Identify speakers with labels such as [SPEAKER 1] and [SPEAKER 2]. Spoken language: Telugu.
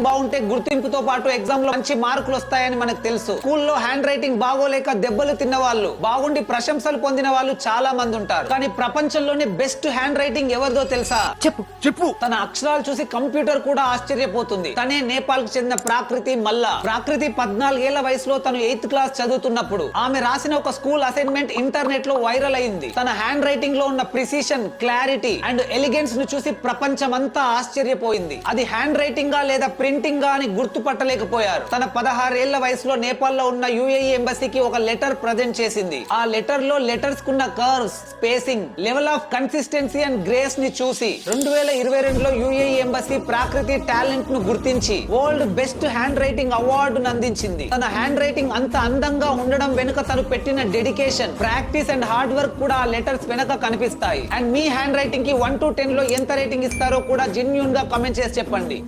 [SPEAKER 1] బాగుంటే గుర్తింపుతో పాటు ఎగ్జామ్ లో మంచి మార్కులు వస్తాయని మనకు తెలుసు. స్కూల్లో హ్యాండ్ రైటింగ్ బాగోలేక దెబ్బలు తిన్న వాళ్ళు, బాగుండి ప్రశంసలు పొందిన వాళ్ళు చాలా మంది ఉంటారు. కానీ ప్రపంచంలోనే బెస్ట్ హ్యాండ్ రైటింగ్ ఎవరిదో తెలుసా?
[SPEAKER 2] చెప్పు.
[SPEAKER 1] తన అక్షరాలు చూసి కంప్యూటర్ కూడా ఆశ్చర్యపోతుంది. తనే నేపాల్ కు చెందిన ప్రాకృతి మల్లా. ప్రాకృతి 14 ఏళ్ల వయసులో తను 8th క్లాస్ చదువుతున్నప్పుడు ఆమె రాసిన ఒక స్కూల్ అసైన్మెంట్ ఇంటర్నెట్ లో వైరల్ అయింది. తన హ్యాండ్ రైటింగ్ లో ఉన్న ప్రిసిషన్, క్లారిటీ అండ్ ఎలిగెన్స్ ను చూసి ప్రపంచమంతా ఆశ్చర్యపోయింది. అది హ్యాండ్ రైటింగ్ గా లేదా ప్రింటింగ్ గా అని గుర్తుపట్టలేకపోయారు. తన 16 ఏళ్ల వయసులో నేపాల్ లో ఉన్న UAE ఎంబసీకి ఒక లెటర్ ప్రజెంట్ చేసింది. ఆ లెటర్ లో లెటర్స్ కున్న curves, spacing, level of consistency and grace ని చూసి 2022లో UAE ఎంబసీ ప్రాకృతి టాలెంట్ ను గుర్తించి వరల్డ్ బెస్ట్ హ్యాండ్ రైటింగ్ అవార్డును అందించింది. తన హ్యాండ్ రైటింగ్ అంత అందంగా ఉండడం వెనుక తను పెట్టిన dedication, practice and hard work కూడా ఆ లెటర్స్ వెనక కనిపిస్తాయి. అండ్ మీ హ్యాండ్ రైటింగ్ కి 1 to 10 లో ఎంత రేటింగ్ ఇస్తారో కూడా జెన్యూన్ గా కామెంట్ చేసి చెప్పండి.